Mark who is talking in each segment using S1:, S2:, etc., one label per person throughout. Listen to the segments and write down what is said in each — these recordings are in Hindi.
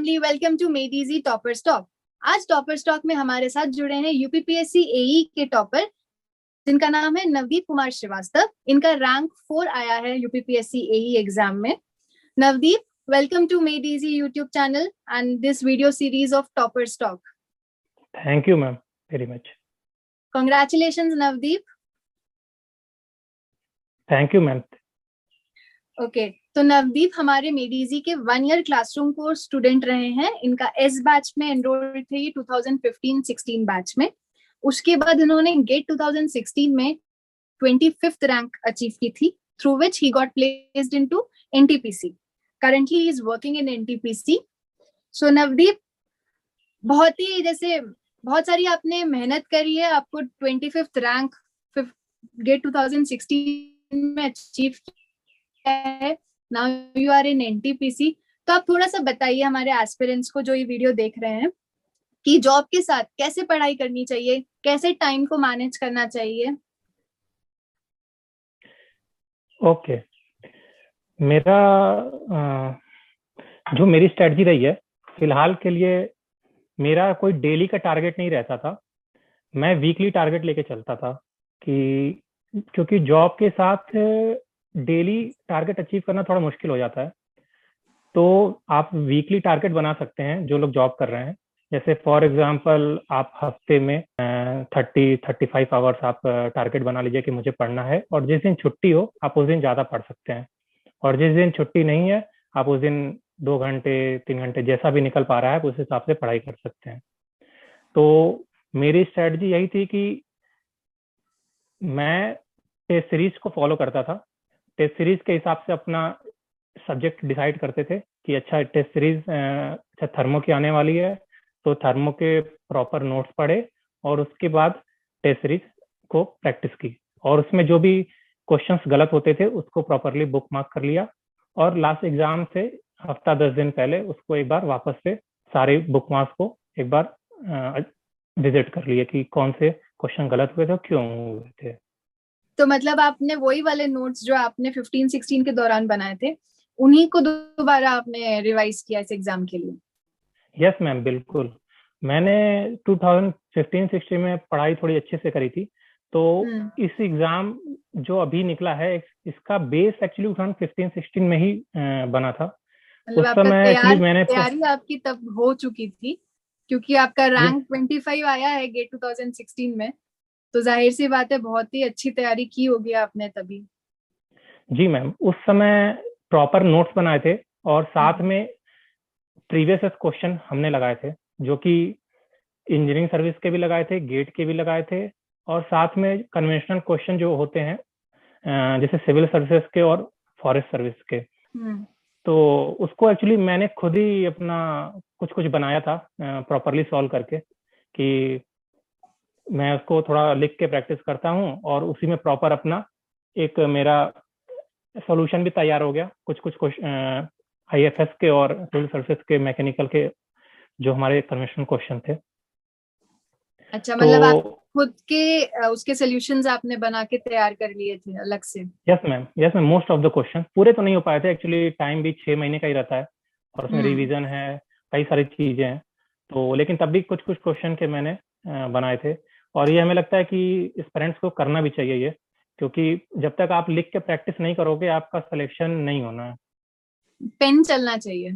S1: warmly welcome to Made Easy Topper Talk। आज टॉपर स्टॉक में हमारे साथ जुड़े हैं यूपीपीएससी एई के टॉपर जिनका नाम है नवदीप कुमार श्रीवास्तव। इनका रैंक 4 आया है यूपीपीएससी एई एग्जाम में। Navdeep, welcome to Made Easy YouTube channel and this video series of Topper Talk।
S2: Thank you, ma'am, very much.
S1: Congratulations, Navdeep।
S2: Thank you, ma'am.
S1: Okay, तो नवदीप हमारे मेड इजी के 1 ईयर क्लासरूम कोर्स स्टूडेंट रहे हैं। इनका एस बैच में एनरोल्ड थे ये 2015-16 बैच में। उसके बाद इन्होंने गेट 2016 में 25th रैंक अचीव की थी, through which he got placed into NTPC. Currently he is working in NTPC. So Navdeep, बहुत सारी आपने मेहनत करी है, आपको 25th रैंक गेट 2016 में अचीव है। Now you are in NTPC. तो आप थोड़ा सा बताइए हमारे एस्पिरेंट्स को जो ये वीडियो देख रहे हैं कि जॉब के साथ कैसे पढ़ाई करनी चाहिए, कैसे टाइम को मैनेज करना चाहिए।
S2: ओके, मेरा जो मेरी स्ट्रेटजी रही है फिलहाल के लिए, मेरा कोई डेली का टारगेट नहीं रहता था। मैं वीकली टारगेट लेके चलता था कि क्योंकि जॉब के साथ डेली टारगेट अचीव करना थोड़ा मुश्किल हो जाता है। तो आप वीकली टारगेट बना सकते हैं जो लोग जॉब कर रहे हैं। जैसे फॉर एग्जांपल आप हफ्ते में 30-35 आवर्स आप टारगेट बना लीजिए कि मुझे पढ़ना है, और जिस दिन छुट्टी हो आप उस दिन ज़्यादा पढ़ सकते हैं, और जिस दिन छुट्टी नहीं है आप उस दिन 2 घंटे 3 घंटे जैसा भी निकल पा रहा है उस हिसाब से पढ़ाई कर सकते हैं। तो मेरी स्ट्रेटजी यही थी कि मैं टेस्ट सीरीज को फॉलो करता था। टेस्ट सीरीज के हिसाब से अपना सब्जेक्ट डिसाइड करते थे कि अच्छा टेस्ट सीरीज अच्छा थर्मो की आने वाली है तो थर्मो के प्रॉपर नोट्स पढ़े, और उसके बाद टेस्ट सीरीज को प्रैक्टिस की, और उसमें जो भी क्वेश्चंस गलत होते थे उसको प्रॉपरली बुक मार्क कर लिया, और लास्ट एग्जाम से हफ्ता 10 दिन पहले उसको एक बार वापस से सारे बुक मार्क्स को एक बार विजिट कर लिए कि कौन से क्वेश्चन गलत हुए थे, क्यों हुए थे।
S1: तो मतलब आपने वही वाले नोट्स जो आपने 15-16 के दौरान बनाए थे उन्हीं को दोबारा आपने रिवाइज किया इस एग्जाम के लिए?
S2: यस मैम, बिल्कुल। मैंने 2015-16 में पढ़ाई थोड़ी अच्छे से करी थी। तो इस एग्जाम जो अभी निकला है इसका बेस एक्चुअली 2015-16 में ही बना था।
S1: मतलब
S2: उस समय एक्चुअली मैंने
S1: तैयारी आपकी तब हो चुकी थी, क्योंकि आपका रैंक 25 आया है गेट 2016 में, तो जाहिर सी बात है बहुत ही अच्छी तैयारी की होगी आपने तभी।
S2: जी मैम, उस समय प्रॉपर नोट्स बनाए थे, और साथ में प्रीवियस क्वेश्चन हमने लगाए थे, जो कि इंजीनियरिंग सर्विस के भी लगाए थे, गेट के भी लगाए थे, और साथ में कन्वेंशनल क्वेश्चन जो होते हैं जैसे सिविल सर्विसेज के और फॉरेस्ट सर्विस के। तो उसको एक्चुअली मैंने खुद ही अपना कुछ बनाया था प्रॉपरली सॉल्व करके, कि मैं उसको थोड़ा लिख के प्रैक्टिस करता हूँ, और उसी में प्रॉपर अपना एक मेरा सॉल्यूशन भी तैयार हो गया। कुछ आईएफएस के और सिविल सर्विसेज के मैकेनिकल के जो हमारे कन्वेंशनल क्वेश्चन थे।
S1: अच्छा, मतलब आप खुद के उसके सॉल्यूशंस आपने बना के तैयार कर लिए थे अलग से?
S2: Yes ma'am, most of the question पूरे तो नहीं हो पाए थे एक्चुअली, टाइम भी 6 महीने का ही रहता है, और उसमें रिवीजन है, कई सारी चीजें हैं। तो लेकिन तब भी कुछ क्वेश्चन के मैंने बनाए थे, और ये हमें लगता है कि एस्पिरेंट्स को करना भी चाहिए ये, क्योंकि जब तक आप लिख के प्रैक्टिस नहीं करोगे आपका सिलेक्शन नहीं होना है।
S1: पेन चलना चाहिए।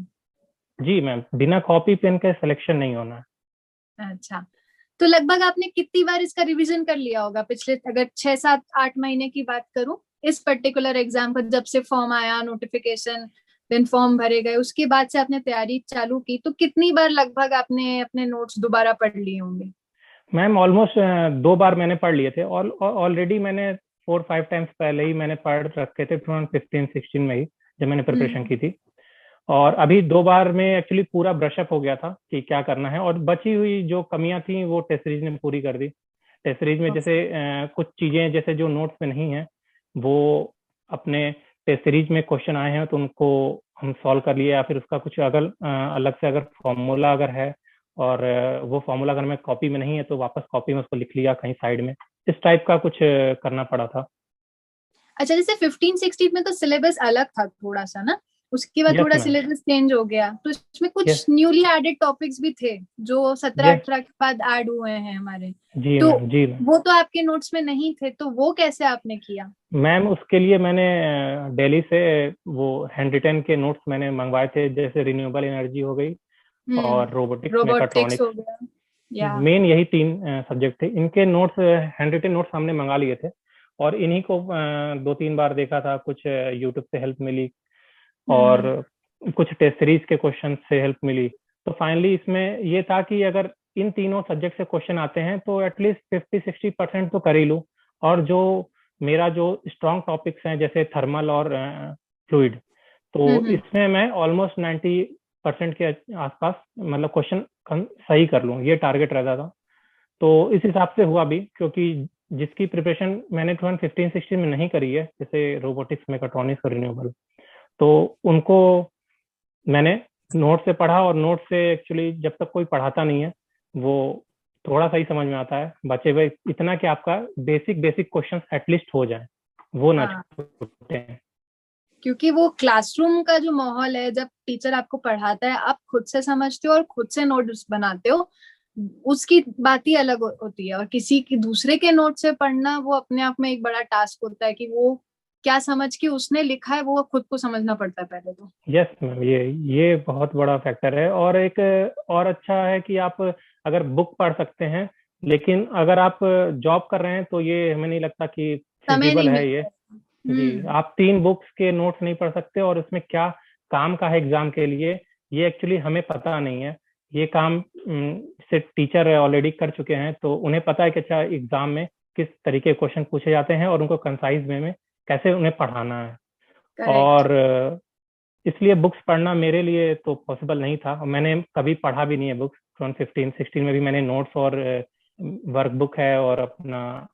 S2: जी मैम, बिना कॉपी पेन के सिलेक्शन नहीं होना है।
S1: अच्छा, तो लगभग आपने कितनी बार इसका रिवीजन कर लिया होगा पिछले, अगर 6-7-8 महीने की बात करूं, इस पर्टिकुलर एग्जाम का जब से फॉर्म आया, नोटिफिकेशन, देन फॉर्म भरे गए, उसके बाद से आपने तैयारी चालू की, तो कितनी बार लगभग आपने अपने नोट्स दोबारा पढ़ लिए होंगे?
S2: मैम ऑलमोस्ट 2 बार मैंने पढ़ लिए थे, और ऑलरेडी मैंने 4-5 टाइम्स पहले ही मैंने पढ़ रखे थे 2015-16 में ही, जब मैंने प्रिपरेशन की थी। और अभी 2 बार में एक्चुअली पूरा ब्रशअप हो गया था कि क्या करना है, और बची हुई जो कमियां थी वो टेस्ट सीरीज ने पूरी कर दी। टेस्ट सीरीज में जैसे कुछ चीजें जैसे जो नोट्स में नहीं है वो अपने टेस्ट सीरीज में क्वेश्चन आए हैं तो उनको हम सॉल्व कर लिए, या फिर उसका कुछ अगर अलग से अगर फॉर्मूला अगर है और वो फॉर्मूला अगर मैं कॉपी में नहीं है तो वापस कॉपी में उसको लिख लिया कहीं साइड में, इस टाइप का कुछ करना पड़ा था।
S1: अच्छा, जैसे 15-16 में तो सिलेबस अलग था थोड़ा सा ना, उसके बाद
S2: यस
S1: थोड़ा
S2: मैम।
S1: सिलेबस चेंज हो गया, तो इसमें
S2: यस।
S1: कुछ न्यूली एडेड टॉपिक्स भी थे जो 17
S2: यस।
S1: 18 के बाद ऐड हुए हैं हमारे।
S2: जी
S1: तो
S2: मैम। जी मैम।
S1: वो तो आपके नोट्स में नहीं थे, तो वो कैसे आपने किया?
S2: मैम उसके लिए मैंने दिल्ली से वो हैंड रिटन के नोट्स मैंने मंगवाए थे, जैसे रिन्यूएबल एनर्जी हो गई और रोबोटिक्स
S1: रोबोटिक्स हो
S2: मैकाट्रॉनिक्स।
S1: गया, या
S2: मेन यही तीन सब्जेक्ट थे। इनके नोट्स हैंड रिटन नोट्स हमने मंगा लिए थे, और इन्हीं को दो तीन बार देखा था, कुछ यूट्यूब से हेल्प मिली और
S1: हम्म।
S2: कुछ टेस्ट सीरीज के क्वेश्चन से हेल्प मिली। तो फाइनली इसमें ये था कि अगर इन तीनों सब्जेक्ट से क्वेश्चन आते हैं तो एटलीस्ट 50-60% तो कर ही लूँ। और जो मेरा जो स्ट्रॉन्ग टॉपिक्स हैं जैसे थर्मल और फ्लूइड, तो
S1: हम्म।
S2: इसमें मैं ऑलमोस्ट 90% के आसपास मतलब क्वेश्चन सही कर लूँ, ये टारगेट रहता था। तो इस हिसाब से हुआ भी, क्योंकि जिसकी प्रिपरेशन मैंने 2015-16 में नहीं करी है, जैसे रोबोटिक्स मेकाट्रॉनिक्स और रिन्यूएबल, तो उनको मैंने नोट से पढ़ा। और नोट से एक्चुअली जब तक कोई पढ़ाता नहीं है, वो थोड़ा सा ही समझ में आता है, बचे हुए इतना कि आपका बेसिक बेसिक क्वेश्चंस एटलीस्ट हो जाए, वो ना
S1: हाँ,
S2: छूटे हैं।
S1: क्योंकि वो क्लासरूम का जो माहौल है, जब टीचर आपको पढ़ाता है, आप खुद से समझते हो और खुद से नोट्स बनाते हो, उसकी बात ही अलग होती है। और किसी की दूसरे के नोट से पढ़ना, वो अपने आप में एक बड़ा टास्क होता है कि वो क्या समझ के उसने लिखा है, वो खुद को समझना पड़ता है पहले तो।
S2: यस मैम, ये बहुत बड़ा फैक्टर है। और एक और अच्छा है कि आप अगर बुक पढ़ सकते हैं, लेकिन अगर आप जॉब कर रहे हैं तो ये हमें नहीं लगता कि
S1: समय नहीं
S2: फिजिबल है ये।
S1: मिलता।
S2: जी,
S1: हम्म।
S2: आप 3 बुक्स के नोट्स नहीं पढ़ सकते, और इसमें क्या काम का है एग्जाम के लिए, ये एक्चुअली हमें पता नहीं है। ये काम से टीचर ऑलरेडी कर चुके हैं, तो उन्हें पता है कि अच्छा एग्जाम में किस तरीके के क्वेश्चन पूछे जाते हैं और उनको कंसाइज वे में कैसे उन्हें पढ़ाना है।
S1: करेक्ट।
S2: और इसलिए बुक्स पढ़ना मेरे लिए तो पॉसिबल नहीं था, और मैंने कभी पढ़ा भी नहीं है बुक्स। 2015-16 में भी मैंने नोट्स और वर्क बुक है और अपना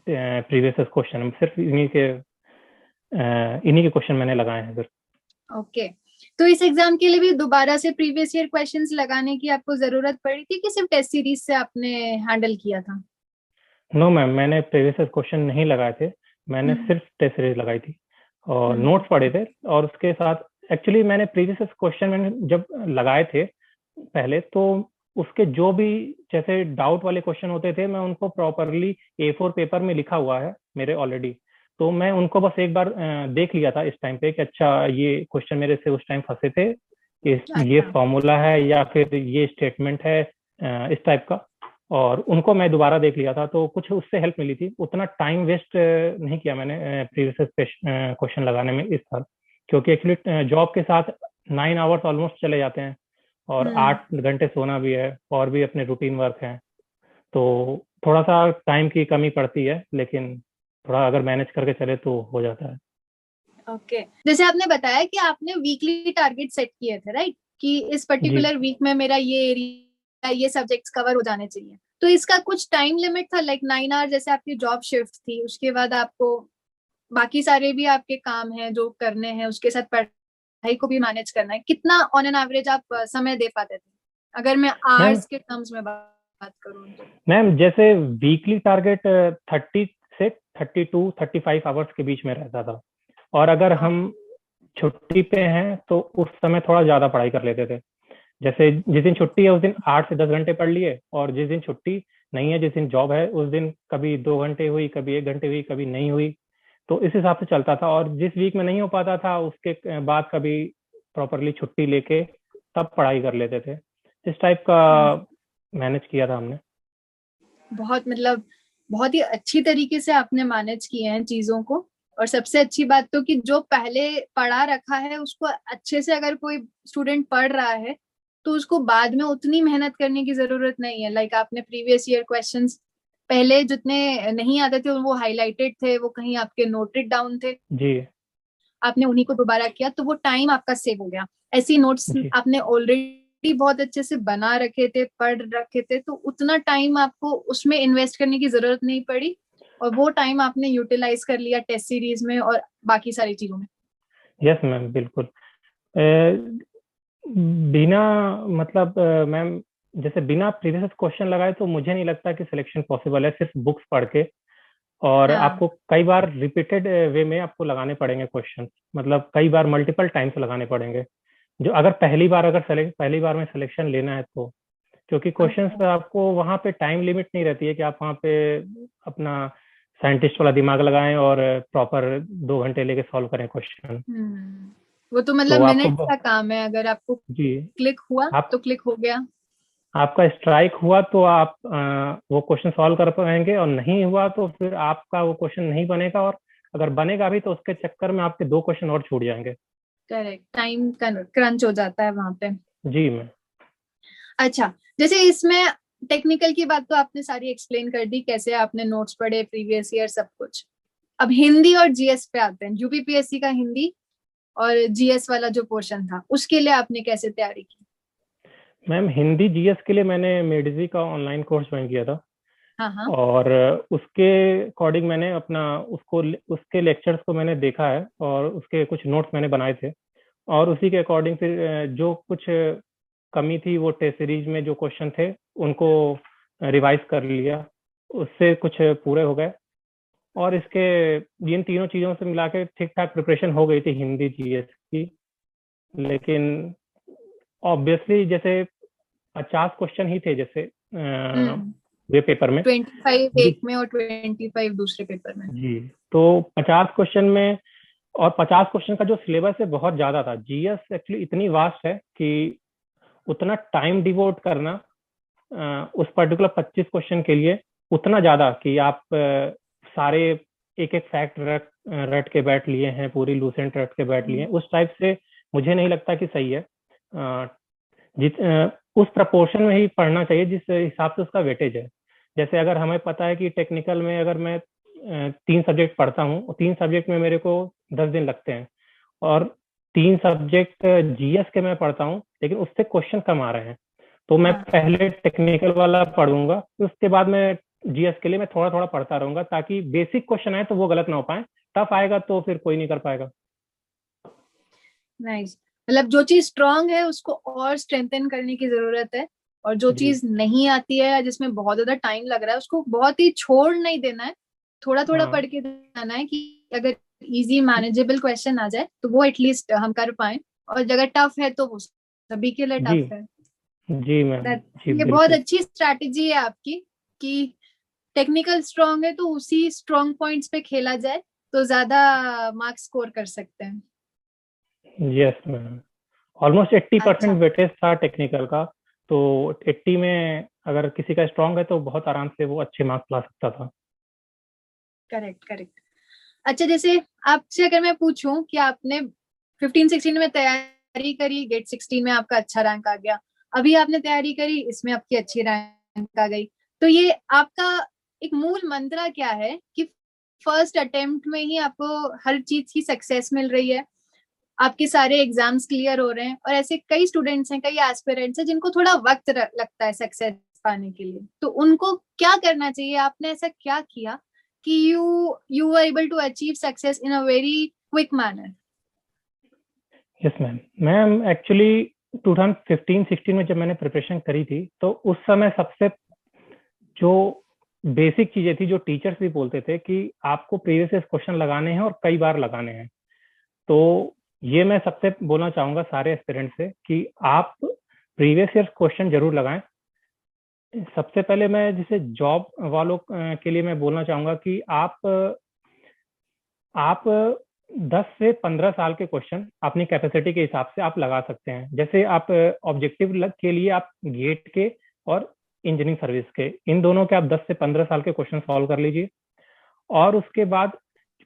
S2: प्रीवियस क्वेश्चन, सिर्फ इन्हीं के क्वेश्चन मैंने लगाए हैं सिर्फ।
S1: ओके। तो इस एग्जाम के लिए भी दोबारा से प्रीवियस ईयर क्वेश्चंस लगाने की आपको जरूरत पड़ी थी, कि सिर्फ टेस्ट सीरीज से आपने हैंडल किया था?
S2: नो मैम, मैंने प्रीवियस क्वेश्चन नहीं लगाए थे, मैंने
S1: हम्म।
S2: सिर्फ टेस्ट सीरीज लगाई थी और
S1: हम्म।
S2: नोट्स पढ़े थे। और उसके साथ एक्चुअली मैंने प्रीवियस क्वेश्चन मैंने जब लगाए थे पहले, तो उसके जो भी जैसे डाउट वाले क्वेश्चन होते थे, मैं उनको प्रॉपरली A4 पेपर में लिखा हुआ है मेरे ऑलरेडी। तो मैं उनको बस एक बार देख लिया था इस टाइम पे कि अच्छा ये क्वेश्चन मेरे से उस टाइम फंसे थे, ये
S1: अच्छा।
S2: फॉर्मूला है या फिर ये स्टेटमेंट है, इस टाइप का। और उनको मैं दोबारा देख लिया था, तो कुछ उससे हेल्प मिली थी। उतना टाइम वेस्ट नहीं किया मैंने प्रीवियस क्वेश्चन लगाने में इस साल, क्योंकि एक्चुअली जॉब के साथ 9 आवर्स ऑलमोस्ट चले जाते हैं, और
S1: हम्म।
S2: 8 घंटे सोना भी है, और भी अपने रूटीन वर्क है। तो थोड़ा सा टाइम की कमी पड़ती है, लेकिन थोड़ा अगर मैनेज करके चले तो हो जाता है।
S1: ओके। जैसे आपने बताया कि आपने वीकली टारगेट सेट किए थे, राइट? कि इस
S2: जी
S1: पर्टिकुलर वीक में मेरा ये एरिया, ये सब्जेक्ट्स कवर हो जाने चाहिए। तो इसका कुछ टाइम लिमिट था, लाइक 9 आवर जैसे आपकी जॉब शिफ्ट थी, उसके बाद आपको बाकी सारे भी आपके काम हैं जो करने हैं, उसके साथ पढ़ाई को भी मैनेज करना है, कितना ऑन एन एवरेज आप समय दे पाते थे, अगर मैं
S2: मैम।
S1: आवर्स के टर्म्स में बात करूँ तो?
S2: मैम जैसे वीकली टारगेट 30 से 32-35 आवर्स के बीच में रहता था। और अगर हम छुट्टी पे हैं तो उस समय थोड़ा ज्यादा पढ़ाई कर लेते थे। जैसे जिस दिन छुट्टी है उस दिन 8 से 10 घंटे पढ़ लिए, और जिस दिन छुट्टी नहीं है, जिस दिन जॉब है, उस दिन कभी 2 घंटे हुई, कभी 1 घंटे हुई, कभी नहीं हुई। तो इस हिसाब से चलता था। और जिस वीक में नहीं हो पाता था उसके बाद कभी प्रॉपरली छुट्टी लेके तब पढ़ाई कर लेते थे। इस टाइप का मैनेज किया था हमने।
S1: बहुत मतलब बहुत ही अच्छी तरीके से आपने मैनेज किए हैं चीजों को। और सबसे अच्छी बात तो कि जो पहले पढ़ा रखा है उसको अच्छे से अगर कोई स्टूडेंट पढ़ रहा है, तो उसको बाद में उतनी मेहनत करने की जरूरत नहीं है। लाइक आपने प्रीवियस ईयर क्वेश्चंस पहले जितने नहीं आते थे वो हाईलाइटेड थे, वो कहीं आपके नोटेड डाउन थे,
S2: जी
S1: आपने उन्हीं को दोबारा किया, तो वो टाइम आपका सेव हो गया। ऐसी नोट्स
S2: जी।
S1: आपने ऑलरेडी बहुत अच्छे से बना रखे थे, पढ़ रखे थे, तो उतना टाइम आपको उसमें इन्वेस्ट करने की जरूरत नहीं पड़ी, और वो टाइम आपने यूटिलाइज कर लिया टेस्ट सीरीज में और बाकी सारी चीजों में।
S2: यस मैम, बिल्कुल। बिना मतलब मैम, जैसे बिना प्रीवियस क्वेश्चन लगाए तो मुझे नहीं लगता कि सिलेक्शन पॉसिबल है सिर्फ बुक्स पढ़ के। और
S1: हाँ।
S2: आपको कई बार रिपीटेड वे में आपको लगाने पड़ेंगे क्वेश्चन, मतलब कई बार मल्टीपल टाइम्स लगाने पड़ेंगे, जो अगर पहली बार में सिलेक्शन लेना है तो। क्योंकि क्वेश्चंस
S1: ओके।
S2: पे आपको वहाँ पे टाइम लिमिट नहीं रहती है कि आप वहाँ पे अपना साइंटिस्ट वाला दिमाग लगाएं और प्रॉपर 2 घंटे लेके सॉल्व करें क्वेश्चन।
S1: वो तो मतलब
S2: तो आपको
S1: मिनट्स का काम है, अगर आपको
S2: जी,
S1: क्लिक हुआ
S2: आप
S1: तो क्लिक हो गया।
S2: आपका स्ट्राइक हुआ तो आप वो क्वेश्चन सॉल्व कर पाएंगे, और नहीं हुआ तो फिर आपका वो क्वेश्चन नहीं बनेगा, और अगर बनेगा भी तो उसके चक्कर में आपके 2 क्वेश्चन और छूट जाएंगे।
S1: करेक्ट, टाइम क्रंच हो जाता है वहां पे।
S2: जी मैम।
S1: अच्छा, जैसे इसमें टेक्निकल की बात तो आपने सारी एक्सप्लेन कर दी, कैसे आपने नोट्स पढ़े, प्रीवियस ईयर सब कुछ। अब हिंदी और जीएस पे आते हैं। यूपीपीएससी का हिंदी और जीएस वाला जो पोर्शन था, उसके लिए आपने कैसे तैयारी की?
S2: मैम हिंदी जीएस के लिए मैंने मेडिजी का ऑनलाइन कोर्स ज्वाइन किया था,
S1: हाँ हाँ।
S2: और उसके अकॉर्डिंग मैंने अपना उसके लेक्चर्स को मैंने देखा है, और उसके कुछ नोट्स मैंने बनाए थे, और उसी के अकॉर्डिंग फिर जो कुछ कमी थी वो टेस्ट सीरीज में जो क्वेश्चन थे उनको रिवाइज कर लिया, उससे कुछ पूरे हो गए। और इसके इन तीनों चीजों से मिला के ठीक ठाक प्रिपरेशन हो गई थी हिंदी जीएस की। लेकिन ऑब्वियसली जैसे 50 क्वेश्चन ही थे जैसे
S1: हम्म।
S2: वे पेपर में।
S1: 25 एक में और 25 दूसरे पेपर में।
S2: जी, तो 50 क्वेश्चन में, और 50 क्वेश्चन का जो सिलेबस है बहुत ज्यादा था। जीएस एक्चुअली इतनी वास्ट है कि उतना टाइम डिवोट करना उस पर्टिकुलर 25 क्वेश्चन के लिए उतना ज्यादा कि आप सारे एक एक फैक्ट रट के बैठ लिए हैं, पूरी लूसेंट रट के बैठ लिए हैं, उस टाइप से मुझे नहीं लगता कि सही है। उस प्रपोर्शन में ही पढ़ना चाहिए जिस हिसाब से उसका वेटेज है। जैसे अगर हमें पता है कि टेक्निकल में अगर मैं 3 सब्जेक्ट पढ़ता हूँ और 3 सब्जेक्ट में मेरे को 10 दिन लगते हैं, और 3 सब्जेक्ट जीएस के मैं पढ़ता हूँ लेकिन उससे क्वेश्चन कम आ रहे हैं, तो मैं
S1: हाँ।
S2: पहले टेक्निकल वाला पढ़ूंगा, उसके बाद मैं जीएस के लिए मैं थोड़ा थोड़ा पढ़ता रहूंगा, ताकि बेसिक क्वेश्चन आए तो वो गलत ना हो पाए, टफ आएगा तो फिर कोई नहीं कर पाएगा।
S1: नाइस। मतलब जो चीज स्ट्रांग है उसको और स्ट्रेंथन करने की जरूरत है, और जो
S2: जी।
S1: चीज नहीं आती है या जिसमें बहुत ज्यादा टाइम लग रहा है उसको बहुत ही छोड़ नहीं देना है। थोड़ा थोड़ा
S2: हाँ।
S1: पढ़ के जाना है कि अगर इजी मैनेजेबल क्वेश्चन आ जाए तो वो एटलीस्ट हम कर पाए, और अगर टफ है तो वो सभी के लिए
S2: जी।
S1: टफ है।
S2: जी मैम। जी
S1: ये बहुत
S2: बिल्कुल।
S1: अच्छी स्ट्रैटेजी है आपकी कि टेक्निकल स्ट्रांग है तो उसी स्ट्रांग पॉइंट्स पे खेला जाए तो ज्यादा मार्क्स स्कोर कर सकते हैं।
S2: यस मैम, ऑलमोस्ट 80%
S1: अच्छा।
S2: वेटेज था टेक्निकल का, तो 80 में अगर किसी का स्ट्रांग है तो बहुत आराम से वो अच्छे मार्क्स ला सकता था।
S1: Correct correct. अच्छा, जैसे आपसे अगर मैं पूछूं कि आपने 15-16 में तैयारी करी, गेट 16 में आपका अच्छा रैंक आ गया, अभी आपने तैयारी करी, इसमें आपकी अच्छी रैंक आ गई, तो ये आपका एक मूल मंत्र क्या है कि फर्स्ट अटेम्प्ट में ही आपको हर चीज की सक्सेस मिल रही है, आपके सारे एग्जाम्स क्लियर हो रहे हैं, और ऐसे कई स्टूडेंट्स हैं, कई एस्पिरेंट्स हैं जिनको थोड़ा वक्त लगता है सक्सेस पाने के लिए, तो उनको क्या करना चाहिए? आपने ऐसा क्या किया कि you were able to achieve success in a very quick manner?
S2: Yes ma'am, ma'am actually 2015-16 में जब मैंने प्रिपरेशन करी थी तो उस समय सबसे जो बेसिक चीजें थी, जो टीचर्स भी बोलते थे कि आपको प्रीवियस क्वेश्चन लगाने हैं और कई बार लगाने हैं। तो ये मैं सबसे बोलना चाहूंगा सारे एस्पिरेंट से कि आप प्रीवियस ईयर क्वेश्चन जरूर लगाएं। सबसे पहले मैं जैसे जॉब वालों के लिए मैं बोलना चाहूंगा कि आप 10 से 15 साल के क्वेश्चन अपनी कैपेसिटी के हिसाब से आप लगा सकते हैं। जैसे आप ऑब्जेक्टिव के लिए आप गेट के और इंजीनियरिंग सर्विस के, इन दोनों के आप 10 से 15 साल के क्वेश्चन सॉल्व कर लीजिए, और उसके बाद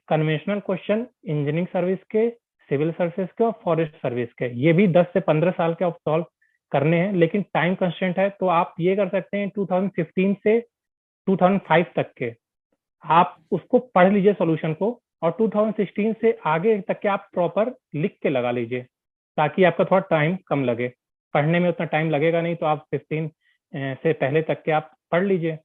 S2: कन्वेंशनल क्वेश्चन इंजीनियरिंग सर्विस के, सिविल सर्विस के और फॉरेस्ट सर्विस के, ये भी 10 से 15 साल के आप सॉल्व करने हैं। लेकिन टाइम कंस्टेंट है, तो आप ये कर सकते हैं 2015 से 2005 तक के आप उसको पढ़ लीजिए सॉल्यूशन को, और 2016 से आगे तक के आप प्रॉपर लिख के लगा लीजिए, ताकि आपका थोड़ा टाइम कम लगे। पढ़ने में उतना टाइम लगेगा नहीं, तो आप 15 से पहले तक के आप पढ़ लीजिए।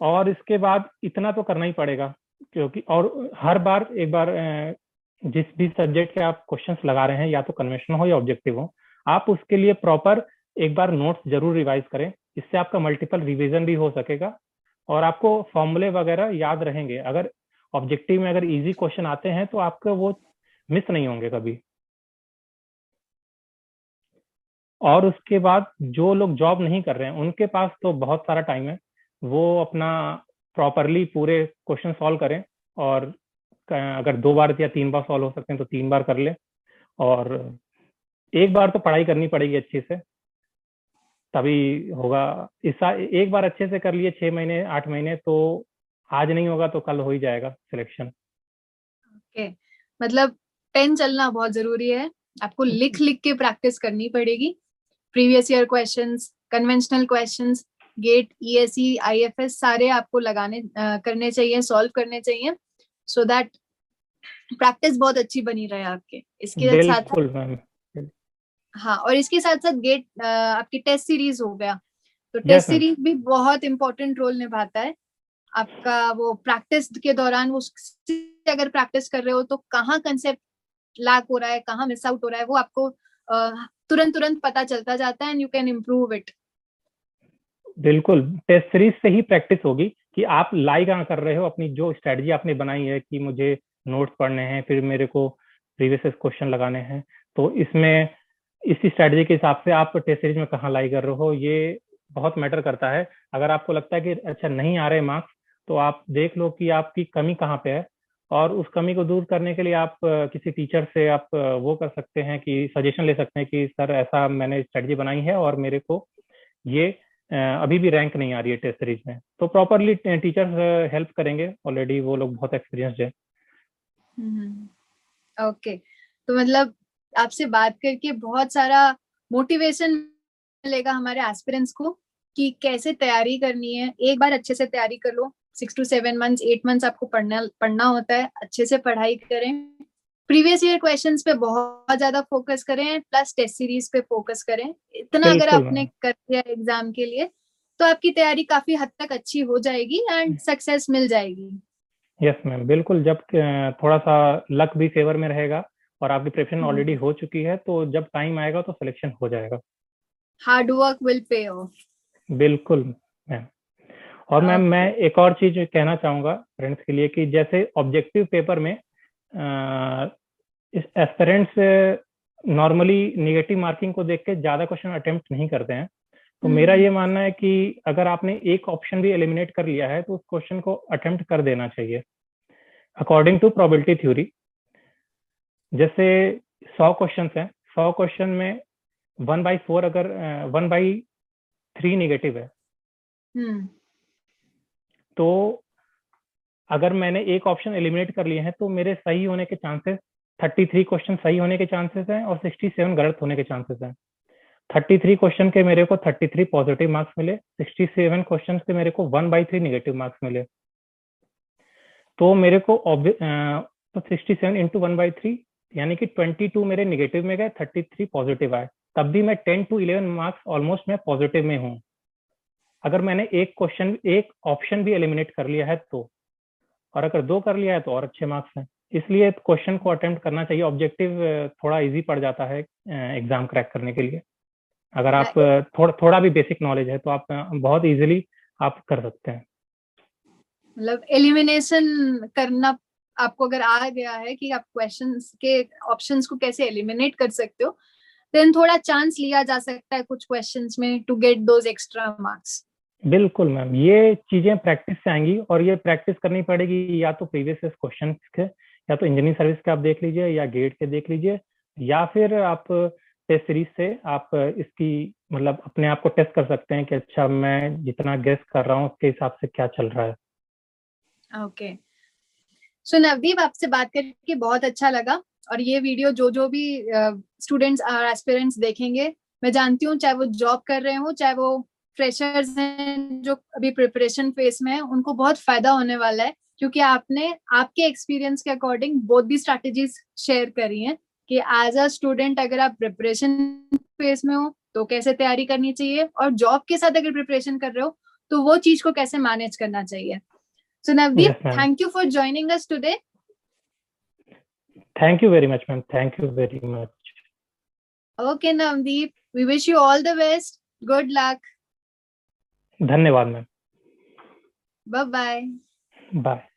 S2: और इसके बाद इतना तो करना ही पड़ेगा, क्योंकि और हर बार एक बार जिस भी सब्जेक्ट के आप क्वेश्चंस लगा रहे हैं, या तो कन्वेंशनल हो या ऑब्जेक्टिव हो, आप उसके लिए प्रॉपर एक बार नोट्स जरूर रिवाइज करें। इससे आपका मल्टीपल रिवीजन भी हो सकेगा, और आपको फॉर्मूले वगैरह याद रहेंगे। अगर ऑब्जेक्टिव में अगर इजी क्वेश्चन आते हैं तो आपके वो मिस नहीं होंगे कभी। और उसके बाद जो लोग जॉब नहीं कर रहे हैं उनके पास तो बहुत सारा टाइम है, वो अपना प्रॉपरली पूरे क्वेश्चन सॉल्व करें, और अगर 2 बार या 3 बार सॉल्व हो सकते हैं तो 3 बार कर ले। और एक बार तो पढ़ाई करनी पड़ेगी अच्छे से, तभी होगा। एक बार अच्छे से कर लिए 6 महीने 8 महीने, तो आज नहीं होगा तो कल हो ही जाएगा सिलेक्शन।
S1: ओके, मतलब पेन चलना बहुत जरूरी है। आपको लिख लिख के प्रैक्टिस करनी पड़ेगी। Previous year questions, conventional questions, GATE, ESE, IFS सारे आपको करने चाहिए, सॉल्व करने चाहिए, सो दैट प्रैक्टिस बहुत अच्छी बनी रहे आपके। इसके साथ साथ,
S2: बिल्कुल मैम।
S1: हाँ, और इसके साथ साथ गेट आपकी टेस्ट सीरीज हो गया, तो
S2: यस
S1: टेस्ट
S2: मैम।
S1: सीरीज भी बहुत इंपॉर्टेंट रोल निभाता है आपका। वो प्रैक्टिस के दौरान वो अगर प्रैक्टिस कर रहे हो तो कहाँ कंसेप्ट लैक हो रहा है, कहाँ मिस आउट हो रहा है, वो आपको तुरंत तुरंत पता चलता जाता है, and you can improve it.
S2: बिल्कुल, टेस्ट सीरीज से ही प्रैक्टिस होगी कि आप लाई कहाँ कर रहे हो, अपनी जो स्ट्रेटजी आपने बनाई है कि मुझे नोट्स पढ़ने हैं, फिर मेरे को प्रीवियस क्वेश्चन लगाने हैं, तो इसमें इसी स्ट्रेटजी के हिसाब से आप टेस्ट सीरीज में कहाँ लाई कर रहे हो, ये बहुत मैटर करता है। अगर आपको लगता है कि अच्छा नहीं आ रहे मार्क्स, तो आप देख लो कि आपकी कमी कहाँ पे है, और उस कमी को दूर करने के लिए आप किसी टीचर से आप वो कर सकते हैं कि सजेशन ले सकते हैं कि सर ऐसा मैंने स्ट्रेटजी बनाई है और मेरे को ये अभी भी रैंक नहीं आ रही है टेस्ट सीरीज में, तो प्रॉपरली टीचर्स हेल्प करेंगे, ऑलरेडी वो लोग बहुत एक्सपीरियंस्ड है।
S1: ओके, तो मतलब आपसे बात करके बहुत सारा मोटिवेशन मिलेगा हमारे एस्पिरेंट्स को कि कैसे तैयारी करनी है। एक बार अच्छे से तैयारी कर लो, 6 to 7 months 8 months आपको पढ़ना पढ़ना होता है। अच्छे से पढ़ाई करें, प्रीवियस ईयर क्वेश्चंस पे बहुत ज्यादा फोकस करें, प्लस टेस्ट सीरीज पे फोकस करें। इतना अगर
S2: बिल्कुल
S1: आपने
S2: मैम।
S1: कर दिया एग्जाम के लिए, तो आपकी तैयारी काफी हद तक अच्छी हो जाएगी एंड सक्सेस मिल जाएगी।
S2: यस मैम, बिल्कुल। जब थोड़ा सा लक भी फेवर में रहेगा और आपकी प्रिपरेशन ऑलरेडी हो चुकी है, तो जब टाइम आएगा तो सिलेक्शन हो जाएगा।
S1: Hard work will pay of.
S2: बिल्कुल मैम। और मैम मैं एक और चीज कहना चाहूंगा फ्रेंड्स के लिए कि जैसे ऑब्जेक्टिव पेपर में एस्पिरेंट्स नॉर्मली निगेटिव मार्किंग को देख के ज्यादा क्वेश्चन अटेम्प्ट नहीं करते हैं। तो मेरा ये मानना है कि अगर आपने एक ऑप्शन भी एलिमिनेट कर लिया है तो उस क्वेश्चन को अटेम्प्ट कर देना चाहिए अकॉर्डिंग टू प्रोबेबिलिटी थ्योरी। जैसे 100 क्वेश्चन हैं, 100 क्वेश्चन में 1/4 अगर 1/3 निगेटिव है, तो अगर मैंने एक ऑप्शन एलिमिनेट कर लिए हैं तो मेरे सही होने के चांसेस 33 क्वेश्चन सही होने के चांसेस हैं और 67 गलत होने के चांसेस हैं। 33 क्वेश्चन के मेरे को 33 पॉजिटिव मार्क्स मिले, 67 क्वेश्चन के मेरे को 1/3 निगेटिव मार्क्स मिले। तो मेरे को तो 67 इंटू 1/3 यानी कि 22 मेरे निगेटिव में गए, 33 पॉजिटिव आए, तब भी मैं 10 to 11 मार्क्स ऑलमोस्ट मैं पॉजिटिव में हूँ। अगर मैंने एक ऑप्शन भी एलिमिनेट कर लिया है तो, और अगर 2 कर लिया है तो और अच्छे मार्क्स हैं। इसलिए क्वेश्चन को अटेम्प्ट करना चाहिए। ऑब्जेक्टिव थोड़ा इजी पड़ जाता है एग्जाम क्रैक करने के लिए। अगर आप थोड़ा भी बेसिक नॉलेज है तो आप बहुत इजीली आप कर सकते हैं।
S1: मतलब एलिमिनेशन करना आपको अगर आ गया है कि आप क्वेश्चंस के ऑप्शंस को कैसे एलिमिनेट कर सकते हो, देन थोड़ा चांस लिया जा सकता है कुछ क्वेश्चंस में to get those extra marks.
S2: बिल्कुल मैम, ये चीजें प्रैक्टिस से आएंगी, और ये प्रैक्टिस करनी पड़ेगी या तो प्रीवियस क्वेश्चन के, या तो इंजीनियरिंग सर्विस के आप देख लीजिए, या गेट के देख लीजिए, या फिर आप टेस्ट सीरीज से आप इसकी मतलब अपने आप को टेस्ट कर सकते हैं कि अच्छा मैं जितना गेस कर रहा हूँ उसके हिसाब से क्या चल रहा है।
S1: ओके, सो नवदीप, आपसे बात करके बहुत अच्छा लगा। और ये वीडियो जो जो भी स्टूडेंट्स और एस्पिरेंट्स देखेंगे, मैं जानती हूँ चाहे वो जॉब कर रहे हो चाहे वो फ्रेशर्स हैं जो अभी प्रिपरेशन फेज में है, उनको बहुत फायदा होने वाला है, क्योंकि आपने आपके एक्सपीरियंस के according both the strategies share करी हैं कि एज अ स्टूडेंट अगर आप प्रिपरेशन फेज में हो तो कैसे तैयारी करनी चाहिए, और जॉब के साथ अगर प्रिपरेशन कर रहे हो तो वो चीज को कैसे मैनेज करना चाहिए। So Navdeep,
S2: yes ma'am,
S1: thank you for joining us today.
S2: Thank you very much ma'am, thank you very much.
S1: Okay, Navdeep, we wish you all the best. Good luck.
S2: धन्यवाद मैम।
S1: Bye bye.
S2: बाय।